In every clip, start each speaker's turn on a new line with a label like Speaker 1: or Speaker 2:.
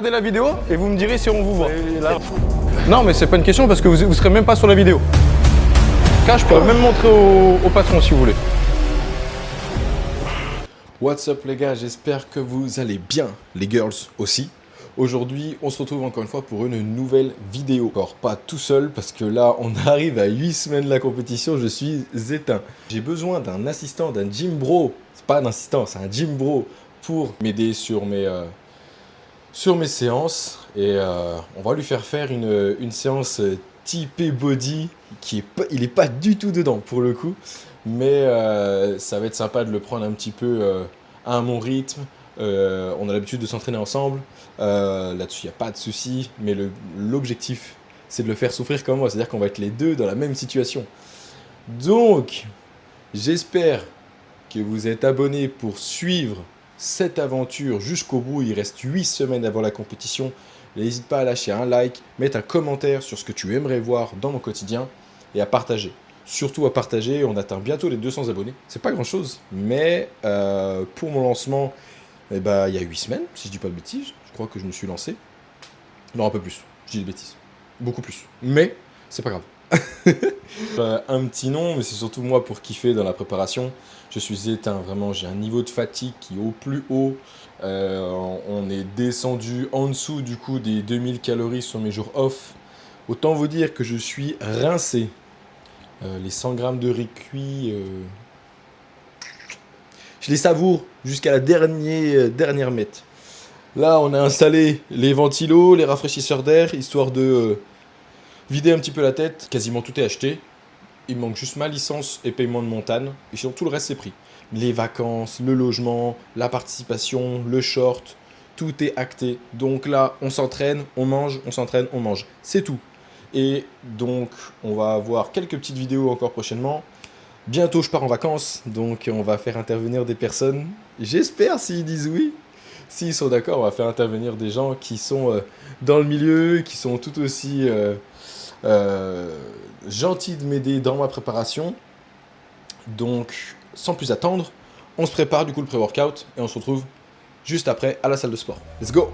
Speaker 1: Regardez la vidéo et vous me direz si on vous voit. Non mais c'est pas une question parce que vous serez même pas sur la vidéo. Car je pourrais même montrer au patron si vous voulez.
Speaker 2: What's up les gars, j'espère que vous allez bien, les girls aussi. Aujourd'hui, on se retrouve encore une fois pour une nouvelle vidéo. Encore pas tout seul parce que là, on arrive à 8 semaines de la compétition, je suis éteint. J'ai besoin d'un assistant, d'un gym bro. C'est pas un assistant, c'est un gym bro pour m'aider sur mes séances. Et on va lui faire une séance typée body il est pas du tout dedans pour le coup. Mais ça va être sympa de le prendre un petit peu à mon rythme. On a l'habitude de s'entraîner ensemble. Là-dessus, il n'y a pas de souci. Mais l'objectif, c'est de le faire souffrir comme moi. C'est-à-dire qu'on va être les deux dans la même situation. Donc, j'espère que vous êtes abonnés pour suivre cette aventure jusqu'au bout. Il reste 8 semaines avant la compétition. N'hésite pas à lâcher un like, mettre un commentaire sur ce que tu aimerais voir dans mon quotidien et à partager. Surtout à partager, on atteint bientôt les 200 abonnés. C'est pas grand chose, mais pour mon lancement, il y a 8 semaines, si je dis pas de bêtises, je crois que je me suis lancé. Non, un peu plus, je dis des bêtises. Beaucoup plus. Mais c'est pas grave. Un petit nom, mais c'est surtout moi pour kiffer dans la préparation. Je suis éteint, vraiment, j'ai un niveau de fatigue qui est au plus haut. On est descendu en dessous du coup des 2000 calories sur mes jours off. Autant vous dire que je suis rincé. Les 100 grammes de riz cuit, je les savoure jusqu'à la dernière mette. Là, on a installé les ventilos, les rafraîchisseurs d'air, histoire de vider un petit peu la tête. Quasiment tout est acheté. Il me manque juste ma licence et paiement de montagne. Et sinon, tout le reste, c'est pris. Les vacances, le logement, la participation, le short, tout est acté. Donc là, on s'entraîne, on mange, on s'entraîne, on mange. C'est tout. Et donc, on va avoir quelques petites vidéos encore prochainement. Bientôt, je pars en vacances, donc on va faire intervenir des personnes. J'espère s'ils disent oui. S'ils sont d'accord, on va faire intervenir des gens qui sont dans le milieu, qui sont tout aussi gentils de m'aider dans ma préparation. Donc, sans plus attendre, on se prépare du coup le pré-workout et on se retrouve juste après à la salle de sport. Let's go!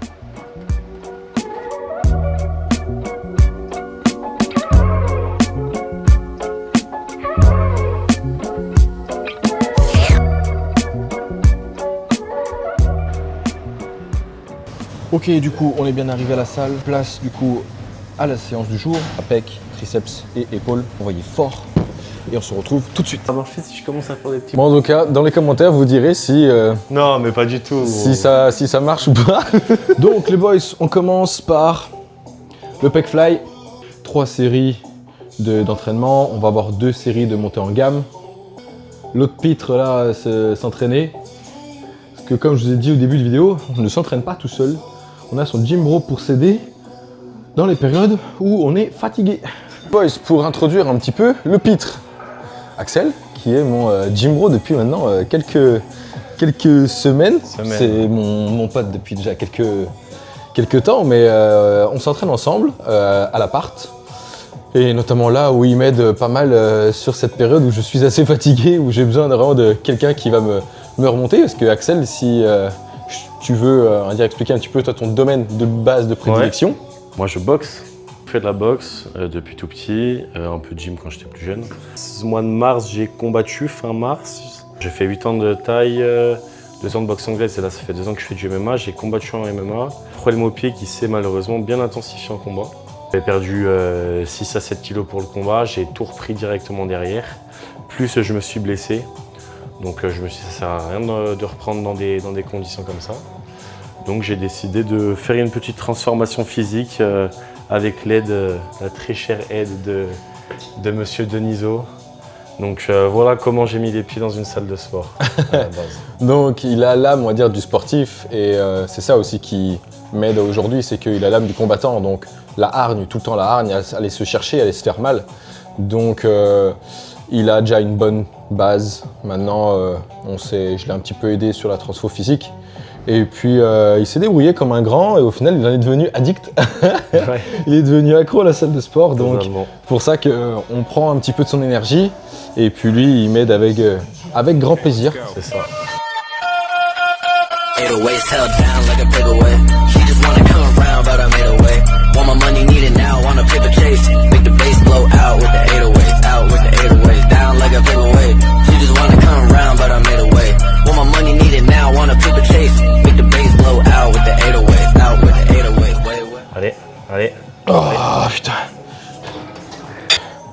Speaker 2: Ok, du coup, on est bien arrivé à la salle. Place, du coup, à la séance du jour. Pec, triceps et épaules. Envoyez fort. Et on se retrouve tout de suite.
Speaker 3: Ça marche si je commence à faire des petits...
Speaker 1: Bon, en tout cas, dans les commentaires, vous direz si...
Speaker 3: Non, mais pas du tout.
Speaker 1: si ça marche ou pas. Donc, les boys, on commence par le pec fly. 3 séries d'entraînement. On va avoir 2 séries de montée en gamme. L'autre pitre, là, s'entraîner. Parce que comme je vous ai dit au début de vidéo, on ne s'entraîne pas tout seul. On a son gym bro pour s'aider dans les périodes où on est fatigué. Boys, pour introduire un petit peu le pitre. Axel, qui est mon gym bro depuis maintenant quelques semaines. C'est mon pote depuis déjà quelques temps, mais on s'entraîne ensemble à l'appart. Et notamment là où il m'aide pas mal sur cette période où je suis assez fatigué, où j'ai besoin vraiment de quelqu'un qui va me remonter. Parce que Axel, si tu veux expliquer un petit peu toi, ton domaine de base de prédilection.
Speaker 3: Ouais. Moi je boxe, je fais de la boxe depuis tout petit, un peu de gym quand j'étais plus jeune. Ce mois de mars, j'ai combattu fin mars. J'ai fait 8 ans de taille, 2 ans de boxe anglaise et là ça fait 2 ans que je fais du MMA. J'ai combattu en MMA. Problème au pied qui s'est malheureusement bien intensifié en combat. J'ai perdu 6 à 7 kilos pour le combat, j'ai tout repris directement derrière. Plus je me suis blessé. Donc je me suis dit ça sert à rien de reprendre dans des conditions comme ça. Donc j'ai décidé de faire une petite transformation physique avec l'aide, la très chère aide de Monsieur Denisot. Donc voilà comment j'ai mis les pieds dans une salle de sport à la base.
Speaker 1: Donc il a l'âme, on va dire, du sportif et c'est ça aussi qui m'aide aujourd'hui, c'est qu'il a l'âme du combattant. Donc la hargne, tout le temps la hargne, aller se chercher, aller se faire mal. Donc il a déjà une bonne base. Maintenant, je l'ai un petit peu aidé sur la transfo physique. Et puis, il s'est débrouillé comme un grand et au final, il en est devenu addict. Ouais. Il est devenu accro à la salle de sport. Donc, pour ça qu'on prend un petit peu de son énergie. Et puis lui, il m'aide avec grand plaisir.
Speaker 3: C'est ça.
Speaker 4: Waist held down like a paperweight. She just wanna come right.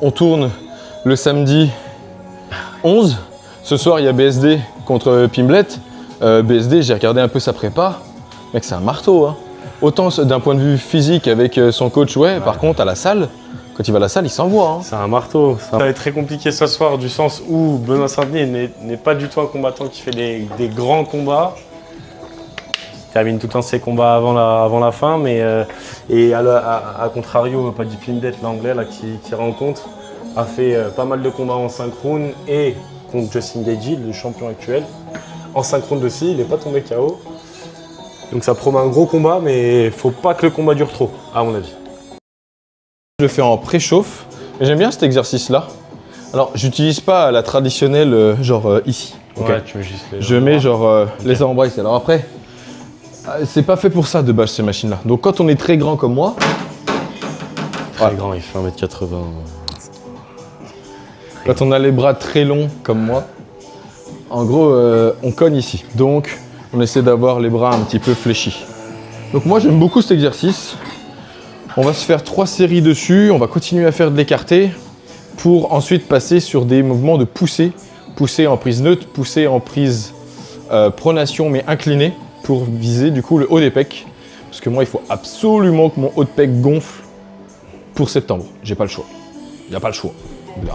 Speaker 1: on tourne le samedi 11. Ce soir, il y a BSD contre Pimblet. BSD, j'ai regardé un peu sa prépa. Mec, c'est un marteau. Hein. Autant d'un point de vue physique avec son coach, ouais. Par contre, à la salle, quand il va à la salle, il s'envoie. Hein.
Speaker 3: C'est un marteau. Ça va être très compliqué ce soir, du sens où Benoît Saint-Denis n'est pas du tout un combattant qui fait des grands combats. Il termine tout le temps ses combats avant la fin, mais et à contrario, Paddy Pimblett, l'anglais là, qui rencontre, a fait pas mal de combats en synchrone et contre Justin Gaethje, le champion actuel. En synchrone aussi, il n'est pas tombé KO. Donc ça promet un gros combat, mais il ne faut pas que le combat dure trop, à mon avis.
Speaker 1: Je le fais en préchauffe, et j'aime bien cet exercice-là. Alors, j'utilise pas la traditionnelle, ici.
Speaker 3: Ouais,
Speaker 1: Okay.
Speaker 3: tu mets juste les
Speaker 1: Je mets les avant-bras ici. Alors après, c'est pas fait pour ça de base, ces machines-là. Donc quand on est très grand comme moi...
Speaker 3: Très grand, il fait 1m80.
Speaker 1: Quand on a les bras très longs comme moi, en gros, on cogne ici. Donc, on essaie d'avoir les bras un petit peu fléchis. Donc moi, j'aime beaucoup cet exercice. On va se faire 3 séries dessus. On va continuer à faire de l'écarté pour ensuite passer sur des mouvements de poussée. Poussée en prise neutre, poussée en prise pronation mais inclinée pour viser du coup le haut des pecs. Parce que moi, il faut absolument que mon haut de pec gonfle pour septembre. J'ai pas le choix. Il n'y a pas le choix. Là.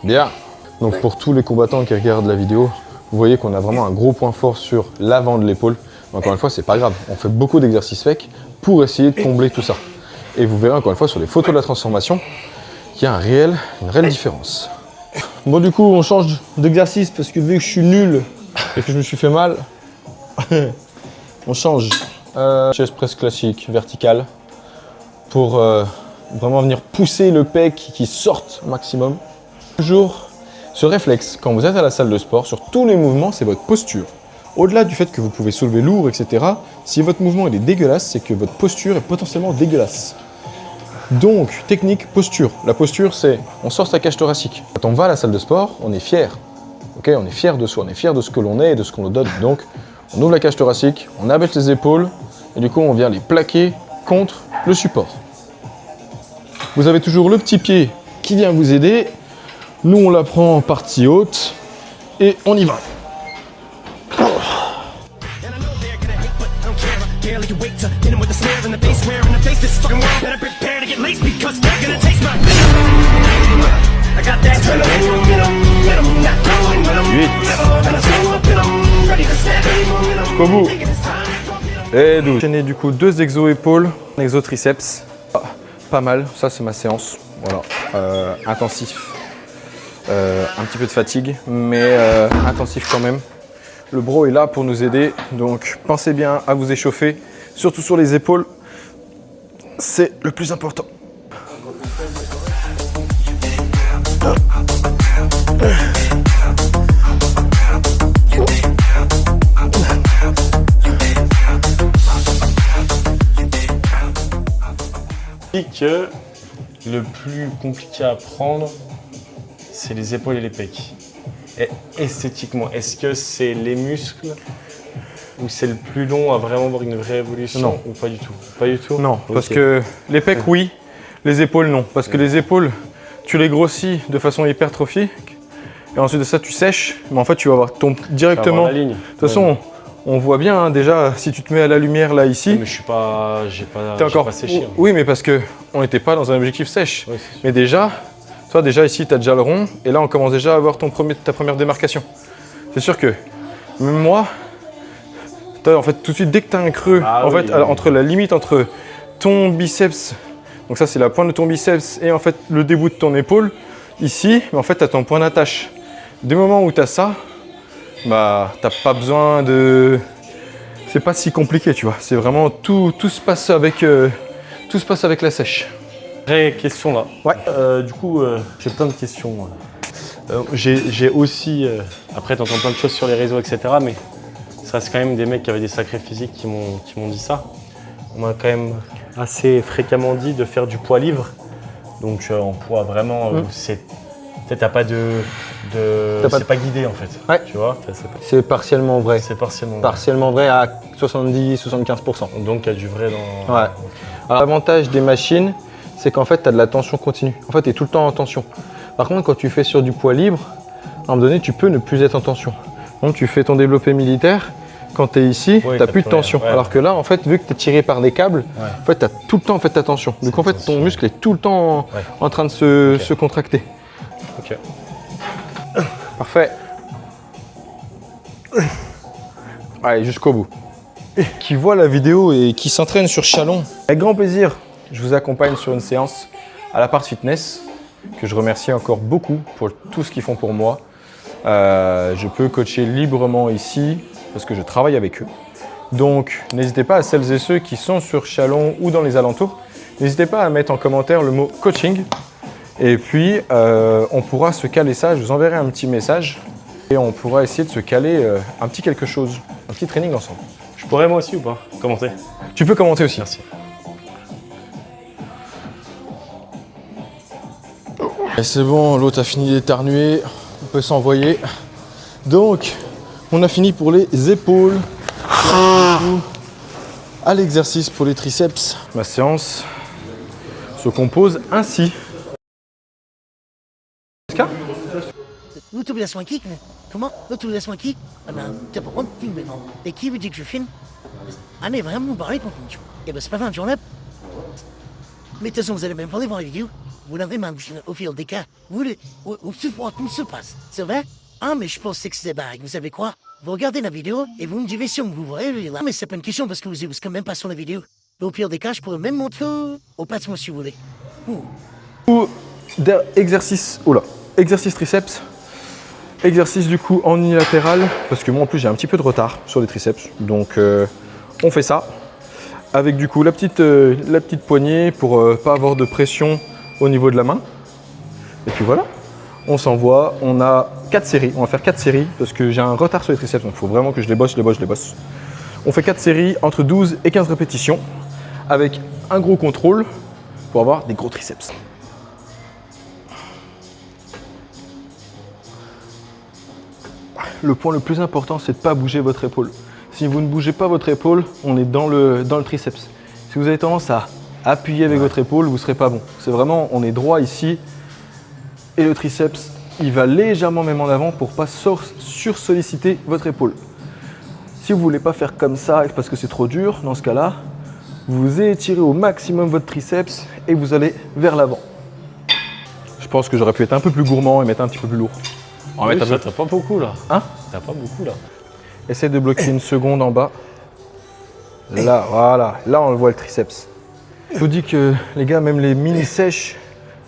Speaker 1: Bien. Donc pour tous les combattants qui regardent la vidéo, vous voyez qu'on a vraiment un gros point fort sur l'avant de l'épaule. Encore une fois, c'est pas grave. On fait beaucoup d'exercices faits pour essayer de combler tout ça. Et vous verrez encore une fois sur les photos de la transformation qu'il y a une réelle différence. Bon, du coup, on change d'exercice parce que vu que je suis nul et que je me suis fait mal, on change. Chaise presse classique, verticale, pour vraiment venir pousser le pec qui sorte au maximum. Toujours ce réflexe, quand vous êtes à la salle de sport, sur tous les mouvements, c'est votre posture. Au-delà du fait que vous pouvez soulever lourd, etc., si votre mouvement il est dégueulasse, c'est que votre posture est potentiellement dégueulasse. Donc, technique, posture. La posture, c'est on sort sa cage thoracique. Quand on va à la salle de sport, on est fier. Okay, on est fier de soi, on est fier de ce que l'on est et de ce qu'on nous donne. Donc, on ouvre la cage thoracique, on abaisse les épaules, et du coup, on vient les plaquer contre le support. Vous avez toujours le petit pied qui vient vous aider. Nous, on la prend en partie haute et on y va. Jusqu'au bout. Et 12. Enchaîner du coup 2 exo-épaules, exo-triceps. Pas mal, ça c'est ma séance. Voilà, intensif. Un petit peu de fatigue, mais intensif quand même. Le bro est là pour nous aider, donc pensez bien à vous échauffer, surtout sur les épaules. C'est le plus important.
Speaker 3: Que le plus compliqué à prendre, c'est les épaules et les pecs. Et esthétiquement, est-ce que c'est les muscles ou c'est le plus long à vraiment avoir une vraie évolution?
Speaker 1: Non.
Speaker 3: Ou pas du tout? Pas du tout?
Speaker 1: Non,
Speaker 3: Okay.
Speaker 1: parce que les pecs, oui, les épaules, non. Parce que les épaules, tu les grossis de façon hypertrophique et ensuite de ça, tu sèches, mais en fait, tu vas avoir directement.
Speaker 3: La ligne.
Speaker 1: De toute façon, on voit bien, hein, déjà, si tu te mets à la lumière là, ici.
Speaker 3: Mais je suis pas. J'ai
Speaker 1: encore
Speaker 3: pas séché. Hein.
Speaker 1: Oui, mais parce qu'on n'était pas dans un objectif sèche.
Speaker 3: Ouais,
Speaker 1: mais déjà, toi, déjà ici, tu as déjà le rond, et là, on commence déjà à avoir ta première démarcation. C'est sûr que, même moi, en fait, tout de suite, dès que tu as un creux, entre la limite entre ton biceps, donc ça, c'est la pointe de ton biceps, et en fait, le début de ton épaule, ici, en fait, tu as ton point d'attache. Dès le moment où tu as ça, bah, t'as pas besoin de... C'est pas si compliqué, tu vois. C'est vraiment tout se passe avec la sèche.
Speaker 3: Vraie question là.
Speaker 1: Ouais.
Speaker 3: Du coup, j'ai plein de questions. J'ai aussi, après t'entends plein de choses sur les réseaux, etc. Mais ça reste quand même des mecs qui avaient des sacrés physiques qui m'ont dit ça. On m'a quand même assez fréquemment dit de faire du poids libre. Donc en poids vraiment, t'as pas c'est pas guidé en fait.
Speaker 1: Ouais.
Speaker 3: Tu vois,
Speaker 1: C'est partiellement vrai.
Speaker 3: c'est partiellement vrai.
Speaker 1: Partiellement vrai à 70-75%.
Speaker 3: Donc il y a du vrai dans.
Speaker 1: Ouais. Alors, l'avantage des machines, c'est qu'en fait, tu as de la tension continue. En fait, tu es tout le temps en tension. Par contre, quand tu fais sur du poids libre, à un moment donné, tu peux ne plus être en tension. Donc, tu fais ton développé militaire. Quand tu es ici,
Speaker 3: Oui,
Speaker 1: tu n'as plus de tension.
Speaker 3: ouais.
Speaker 1: Alors que là, en fait, vu que tu es tiré par des câbles, en fait, tu as tout le temps ta tension. Donc, en fait, ton muscle est tout le temps en train de se contracter.
Speaker 3: Ok.
Speaker 1: Parfait. Allez, jusqu'au bout. Qui voit la vidéo et qui s'entraîne sur Chalon, avec grand plaisir, je vous accompagne sur une séance à la part fitness, que je remercie encore beaucoup pour tout ce qu'ils font pour moi. Je peux coacher librement ici parce que je travaille avec eux. Donc, n'hésitez pas à celles et ceux qui sont sur Chalon ou dans les alentours, n'hésitez pas à mettre en commentaire le mot coaching. Et puis, on pourra se caler ça. Je vous enverrai un petit message et on pourra essayer de se caler un petit quelque chose, un petit training ensemble.
Speaker 3: Je pourrais moi aussi ou pas commenter?
Speaker 1: Tu peux commenter aussi.
Speaker 3: Merci.
Speaker 2: Et c'est bon, l'autre a fini d'éternuer, on peut s'envoyer. Donc, on a fini pour les épaules. À l'exercice pour les triceps.
Speaker 1: Ma séance se compose ainsi.
Speaker 4: Où tu laisses qui? Comment? Où tu laisses qui? Ah ben, t'as pas de filmer, non? Et qui veut dire que je filme? On est vraiment barré pour une chose. Et ben, c'est pas un journée. Mais de toute façon, vous allez même pas aller voir les vidéos. Vous l'avez même au fil des cas. Vous voir tout se passe. C'est vrai? Ah, mais je pense que c'est des bagues. Vous savez quoi? Vous regardez la vidéo et vous me dites si vous voyez là. Mais c'est pas une question parce que vous êtes quand même pas sur la vidéo. Au pire des cas, je pourrais même montrer au patron si vous voulez.
Speaker 1: Exercice triceps. Exercice du coup en unilatéral, parce que moi en plus j'ai un petit peu de retard sur les triceps. Donc on fait ça. Avec du coup la petite poignée pour pas avoir de pression au niveau de la main. Et puis voilà, on s'envoie. On a 4 séries. On va faire 4 séries parce que j'ai un retard sur les triceps. Donc il faut vraiment que je les bosse. On fait 4 séries entre 12 et 15 répétitions avec un gros contrôle pour avoir des gros triceps. Le point le plus important, c'est de ne pas bouger votre épaule. Si vous ne bougez pas votre épaule, on est dans le triceps. Si vous avez tendance à appuyer avec votre épaule, vous ne serez pas bon. C'est vraiment, on est droit ici et le triceps, il va légèrement même en avant pour ne pas sursolliciter votre épaule. Si vous ne voulez pas faire comme ça parce que c'est trop dur, dans ce cas-là, vous étirez au maximum votre triceps et vous allez vers l'avant. Je pense que j'aurais pu être un peu plus gourmand et mettre un petit peu plus lourd.
Speaker 3: Oui, t'as pas beaucoup là.
Speaker 1: Hein?
Speaker 3: T'as pas beaucoup là.
Speaker 1: Essaye de bloquer une seconde en bas. Là, voilà. Là, on le voit le triceps. Je vous dis que les gars, même les mini sèches,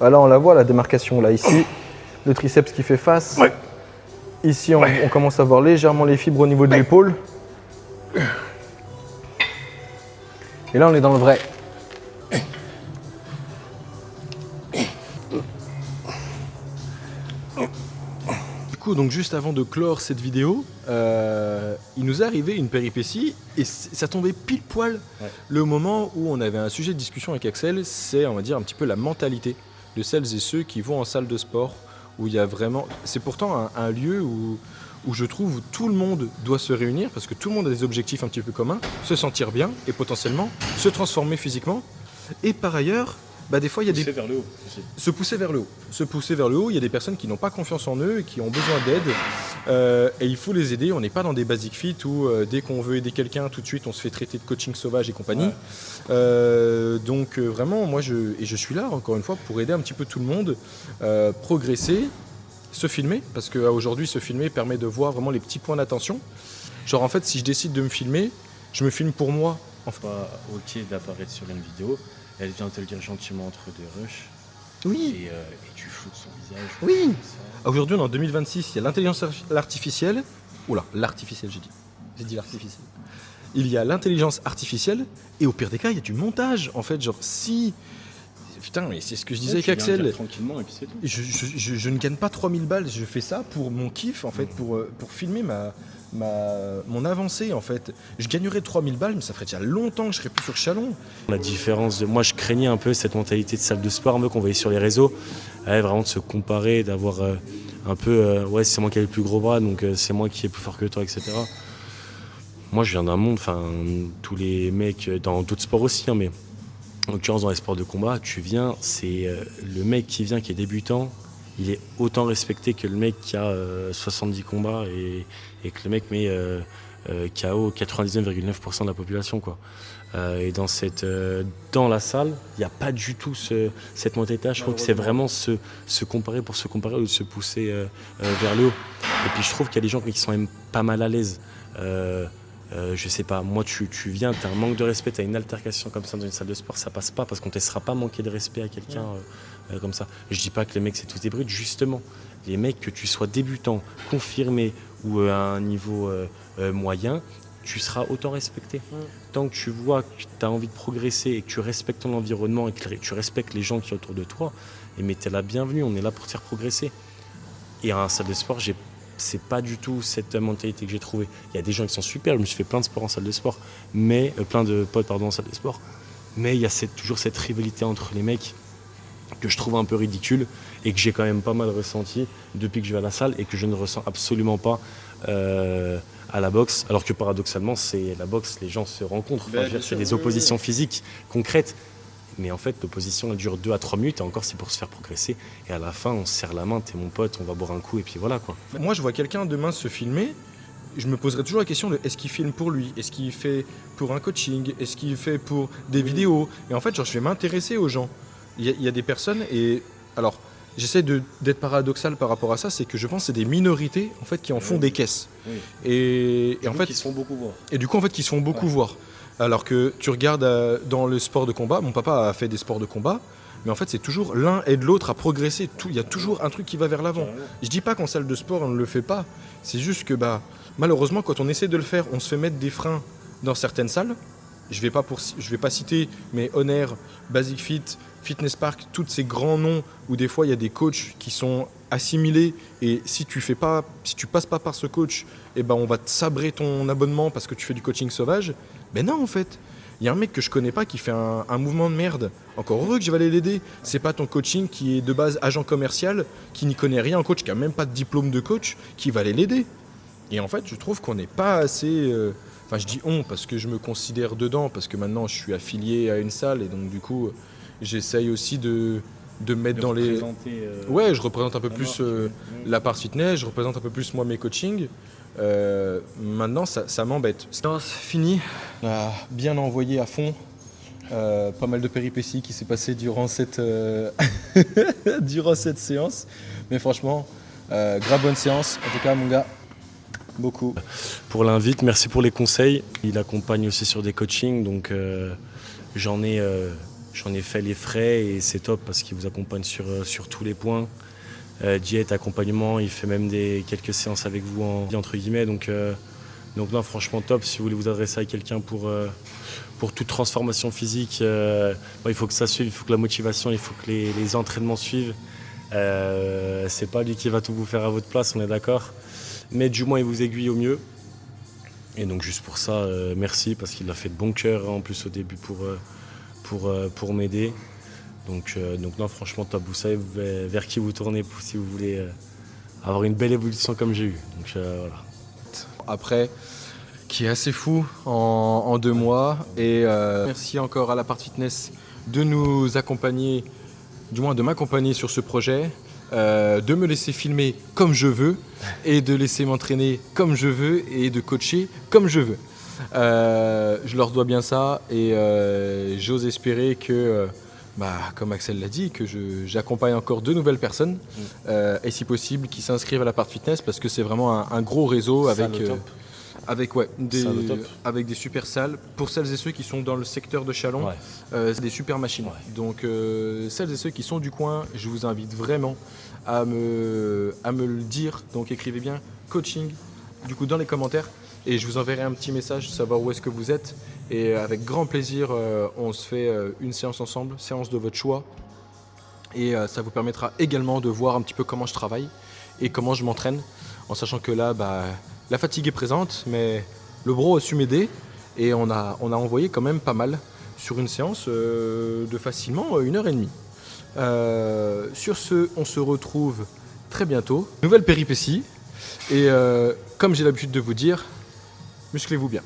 Speaker 1: là, on la voit la démarcation. Là, ici, le triceps qui fait face. Ouais. Ici, on commence à voir légèrement les fibres au niveau de l'épaule. Et là, on est dans le vrai.
Speaker 2: Donc juste avant de clore cette vidéo, il nous est arrivé une péripétie et ça tombait pile poil le moment où on avait un sujet de discussion avec Axel, c'est on va dire un petit peu la mentalité de celles et ceux qui vont en salle de sport, où il y a vraiment, c'est pourtant un lieu où je trouve où tout le monde doit se réunir parce que tout le monde a des objectifs un petit peu communs, se sentir bien et potentiellement se transformer physiquement. Et par ailleurs, des fois, il y a
Speaker 3: vers le haut aussi.
Speaker 2: Se pousser vers le haut. Il y a des personnes qui n'ont pas confiance en eux et qui ont besoin d'aide. Et il faut les aider. On n'est pas dans des basic fit où dès qu'on veut aider quelqu'un, tout de suite, on se fait traiter de coaching sauvage et compagnie. Ouais. Donc vraiment, moi, je suis là, encore une fois, pour aider un petit peu tout le monde, progresser, se filmer. Parce qu'aujourd'hui, se filmer permet de voir vraiment les petits points d'attention. Genre, en fait, si je décide de me filmer, je me filme pour moi.
Speaker 3: Enfin, ok d'apparaître sur une vidéo. Elle vient te le dire gentiment entre deux rushs.
Speaker 2: Oui.
Speaker 3: Et tu fous son visage.
Speaker 2: Oui. Aujourd'hui, on est en 2026. Il y a l'intelligence artificielle. Oula, l'artificielle, j'ai dit. J'ai dit l'artificielle. Il y a l'intelligence artificielle. Et au pire des cas, il y a du montage. En fait, genre, si
Speaker 1: putain, mais c'est ce que je disais avec Axel.
Speaker 3: Tranquillement et puis c'est tout.
Speaker 1: Je ne gagne pas 3000 balles, je fais ça pour mon kiff en fait, pour filmer mon avancée en fait. Je gagnerais 3000 balles, mais ça ferait déjà longtemps que je serais plus sur Chalon.
Speaker 3: La différence moi je craignais un peu cette mentalité de salle de sport un peu qu'on voyait sur les réseaux, vraiment de se comparer, d'avoir un peu ouais c'est moi qui ai le plus gros bras donc c'est moi qui est plus fort que toi, etc. Moi je viens d'un monde, enfin tous les mecs dans d'autres sports aussi, hein, mais en l'occurrence dans les sports de combat, tu viens, c'est le mec qui vient qui est débutant, il est autant respecté que le mec qui a 70 combats et que le mec met KO 99,9% de la population, quoi. Et dans la salle, il n'y a pas du tout cette mentalité. Je trouve que c'est vraiment se comparer pour se comparer ou se pousser vers le haut. Et puis je trouve qu'il y a des gens qui sont même pas mal à l'aise. Je sais pas, moi tu viens, t'as un manque de respect, t'as une altercation comme ça dans une salle de sport, ça passe pas parce qu'on ne te laissera pas manquer de respect à quelqu'un comme ça. Je dis pas que les mecs c'est tous des brutes, justement. Les mecs, que tu sois débutant, confirmé ou à un niveau moyen, tu seras autant respecté. Tant que tu vois que tu as envie de progresser et que tu respectes ton environnement et que tu respectes les gens qui sont autour de toi, mais t'es la bienvenue, on est là pour te faire progresser. Et à un salle de sport, c'est pas du tout cette mentalité que j'ai trouvée. Il y a des gens qui sont super, je me suis fait plein de sports en salle de sport, mais plein de potes en salle de sport. Mais il y a toujours cette rivalité entre les mecs que je trouve un peu ridicule et que j'ai quand même pas mal ressenti depuis que je vais à la salle et que je ne ressens absolument pas à la boxe. Alors que paradoxalement, c'est la boxe, les gens se rencontrent. Enfin, c'est des oppositions physiques concrètes. Mais en fait, l'opposition elle dure 2 à 3 minutes et encore c'est pour se faire progresser. Et à la fin, on se serre la main, t'es mon pote, on va boire un coup et puis voilà quoi.
Speaker 1: Moi, je vois quelqu'un demain se filmer, je me poserai toujours la question de est-ce qu'il filme pour lui, est-ce qu'il fait pour un coaching, est-ce qu'il fait pour des vidéos. Et en fait, genre, je vais m'intéresser aux gens. Il y a des personnes et alors j'essaie d'être paradoxal par rapport à ça, c'est que je pense que c'est des minorités en fait qui en font des caisses.
Speaker 3: Oui.
Speaker 1: Et en fait,
Speaker 3: qui se font beaucoup voir.
Speaker 1: Et du coup, en fait, qui se font beaucoup voir. Alors que tu regardes dans le sport de combat, mon papa a fait des sports de combat, mais en fait, c'est toujours l'un aide l'autre à progresser. Il y a toujours un truc qui va vers l'avant. Je dis pas qu'en salle de sport, on ne le fait pas. C'est juste que, malheureusement, quand on essaie de le faire, on se fait mettre des freins dans certaines salles. Je vais pas citer, mais Honor, Basic Fit, Fitness Park, tous ces grands noms où des fois, il y a des coachs qui sont assimilés et si tu passes pas par ce coach, on va te sabrer ton abonnement parce que tu fais du coaching sauvage. Mais non, en fait, il y a un mec que je connais pas qui fait un mouvement de merde. Encore heureux que je vais aller l'aider. C'est pas ton coaching qui est de base agent commercial, qui n'y connaît rien, un coach qui a même pas de diplôme de coach, qui va aller l'aider. Et en fait, je trouve qu'on n'est pas assez... Enfin, je dis on parce que je me considère dedans, parce que maintenant je suis affilié à une salle et donc du coup, j'essaye aussi de me mettre dans les... Ouais, je représente un peu plus la part fitness, je représente un peu plus moi mes coachings. Maintenant, ça m'embête. Séance finie, on a bien envoyé à fond. Pas mal de péripéties qui s'est passé durant cette séance. Mais franchement, grave bonne séance. En tout cas, mon gars, beaucoup.
Speaker 3: Pour l'invite, merci pour les conseils. Il accompagne aussi sur des coachings, donc j'en ai fait les frais et c'est top parce qu'il vous accompagne sur tous les points. Diète, accompagnement, il fait même quelques séances avec vous entre guillemets, donc non, franchement top. Si vous voulez vous adresser à quelqu'un pour toute transformation physique, il faut que ça suive, il faut que la motivation, il faut que les entraînements suivent. C'est pas lui qui va tout vous faire à votre place, on est d'accord, mais du moins il vous aiguille au mieux. Et donc juste pour ça, merci parce qu'il l'a fait de bon cœur en plus au début pour m'aider. Donc non, franchement top, vous savez vers qui vous tournez si vous voulez avoir une belle évolution comme j'ai eu. Donc voilà.
Speaker 1: Après, qui est assez fou en 2 mois. Et merci encore à la part fitness de nous accompagner, du moins de m'accompagner sur ce projet, de me laisser filmer comme je veux et de laisser m'entraîner comme je veux et de coacher comme je veux. Je leur dois bien ça et j'ose espérer que... comme Axel l'a dit, que j'accompagne encore 2 nouvelles personnes et si possible qui s'inscrivent à la part fitness parce que c'est vraiment un gros réseau avec des super salles. Pour celles et ceux qui sont dans le secteur de Chalon, c'est des super machines. Ouais. Donc celles et ceux qui sont du coin, je vous invite vraiment à me le dire. Donc écrivez bien coaching du coup dans les commentaires et je vous enverrai un petit message pour savoir où est-ce que vous êtes. Et avec grand plaisir, on se fait une séance ensemble, séance de votre choix. Et ça vous permettra également de voir un petit peu comment je travaille et comment je m'entraîne, en sachant que là, la fatigue est présente, mais le bro a su m'aider et on a envoyé quand même pas mal sur une séance de facilement 1h30. Sur ce, on se retrouve très bientôt. Nouvelle péripétie et comme j'ai l'habitude de vous dire, musclez-vous bien.